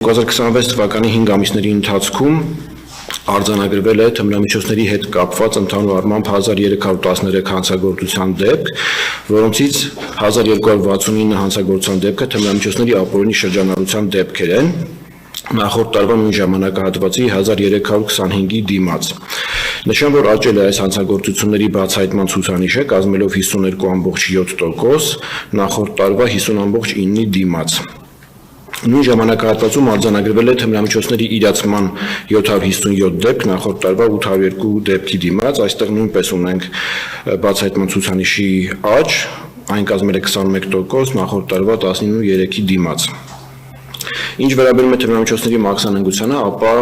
2026 թվականի 5 ամիսների ընթացքում արձանագրվել է թմրամիջոցների հետ կապված ընդհանուր առմամբ 1313 հանցագործության դեպք, որոնցից 1269 հանցագործության դեպքը թմրամիջոցների ապօրինի շրջանառության դեպքեր են, նախորդ տարվա նույն ժամանակահատվածի 1325-ի դիմաց։ Նշեմ, որ աճել է այս հանցագործությունների բացահայտման ցուցանիշը, կազմելով 52.7%, նախորդ տարվա 50.9-ի դիմաց։ Նույն ժամանակահատվածում արձանագրվել է թմրամիջոցների իրացման 757 դեպք, նախորդ տարվա 802 դեպքի դիմաց, այստեղ նույնպես ունենք բացահայտման ցուցանիշի աճ, այն կազմել է 21%, նախորդ տարվա 19.3-ի դիմաց։ Ինչ վերաբերում է թմրամիջոցների մաքսանենգությանը, ապա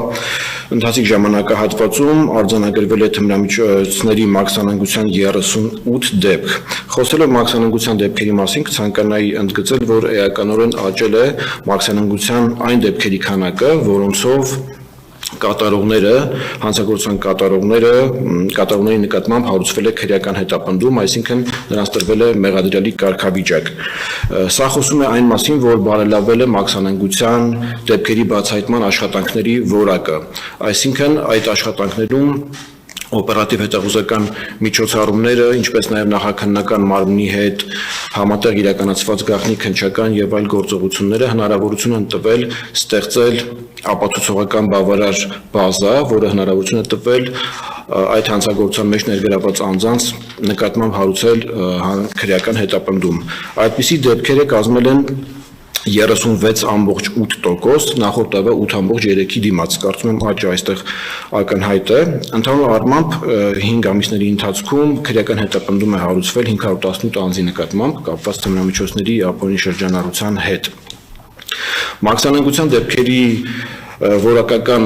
ընթացիկ ժամանակահատվածում արձանագրվել է թմրամիջոցների մաքսանենգության 38 դեպք։ Խոսելով մաքսանենգության դեպքերի մասին, կցանկանայի ընդգծել, որ էականորեն աճել է մաքսանենգության այն դեպքերի քանակը, որոնցով կատարողները, հանցագործության կատարողների նկատմամբ հարուցվել է քրեական հետապնդում, այսինքն նրանց տրվել է մեղադրյալի կարգավիճակ։ Սա խոսում է այն մասին, որ բարելավվել է մաքսանենգության դեպքերի բացահայտման աշխատանքների որակը, այսինքն այդ աշխատանքներում օպերատիվ հետախուզական միջոցառումները, ինչպես նաև նախաքննական մարմնի հետ համատեղ իրականացված գաղտնի քննչական եւ այլ գործողությունները հնարավորություն են տվել ստեղծել ապացուցողական բավարար բազա, որը հնարավորություն է տվել այդ հանցագործության մեջ ներգրավված անձանց նկատմամբ հարուցել քրեական հետապնդում։ Այդպիսի դեպքերը կազմել են 36.8%, նախորդ տարվա 8.3-ի դիմաց, կարծում եմ աճը այստեղ ակնհայտ է։ Ընդհանուր առմամբ 5 ամիսների ընթացքում քրեական հետապնդում է հարուցվել 518 անձի նկատմամբ կապված թմրամիջոցների ապօրինի շրջանառության հետ։ Մաքսանենգության դեպքերի որակական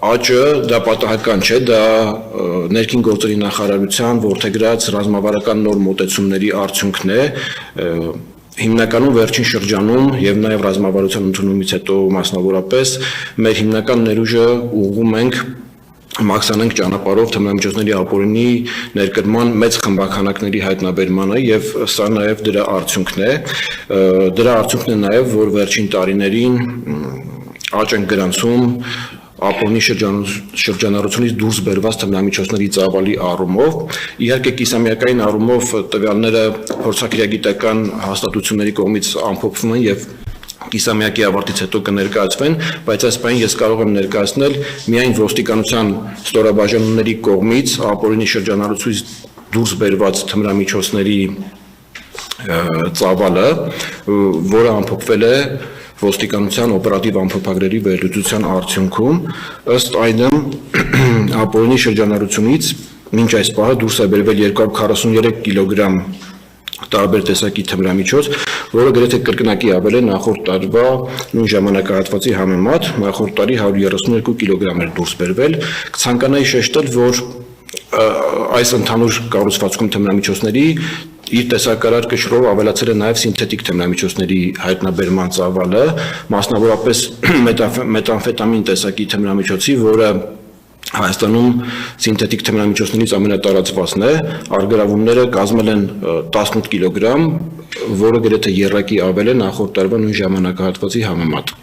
աճը դա պատահական չէ, դա ներքին գործերի նախարարության որդեգրած ռազմավարական նոր մոտեցումների արդյունքն է, հիմնականում վերջին շրջանում եւ նաեւ ռազմավարության ընդունումից հետո մասնավորապես մեր հիմնական ներուժը ուղղում ենք մաքսանենգ ճանապարհով թմրամիջոցների ապօրինի ներկրման մեծ խմբականակների հայտնաբերմանը եւ սա նաեւ դրա արդյունքն է։ Դրա արդյունքն է նաեւ, որ վերջին տարիներին աճ են գրանցում ապօրինի շրջանառությունից դուրս բերված թմրամիջոցների ծավալի առումով, իհարկե կիսամյակային առումով տվյալները փորձաքրեագիտական հաստատությունների կողմից ամփոփվում են եւ կիսամյակի ավարտից հետո կներկայացվեն, բայց այս պահին ես կարող եմ ներկայացնել միայն ոստիկանության ստորաբաժանումների կողմից ապօրինի շրջանառությունից դուրս բերված թմրամիջոցների ծավալը, որը ամփոփվել է ոստիկանության օպերատիվ ամփոփագրերի վերլուծության արդյունքում, ըստ այնմ ապօրինի շրջանառությունից մինչ այս պահը դուրս է բերվել 243 կիլոգրամ տարբեր տեսակի թմրամիջոց, որը գրեթե կրկնակի ավել է նախորդ տարվա նույն ժամանակահատվածի համեմատ, նախորդ տարի 132 կիլոգրամ էր դուրս բերվել։ Կցանկանայի շեշտել, որ այս ընդհանուր կառուցվածքում թմրամիջոցների իր տեսակարար կշռով ավելացել է նաև սինթետիկ թմրամիջոցների հայտնաբերման ծավալը, մասնավորապես մետամֆետամին տեսակի թմրամիջոցի, որը Հայաստանում սինթետիկ թմրամիջոցներից ամենատարածվածն է, առգրավումները կազմել են 18 կիլոգրամ, որը գրեթե եռակի ավել է նախորդ տարվա նույն ժամանակահատվածի համեմատ։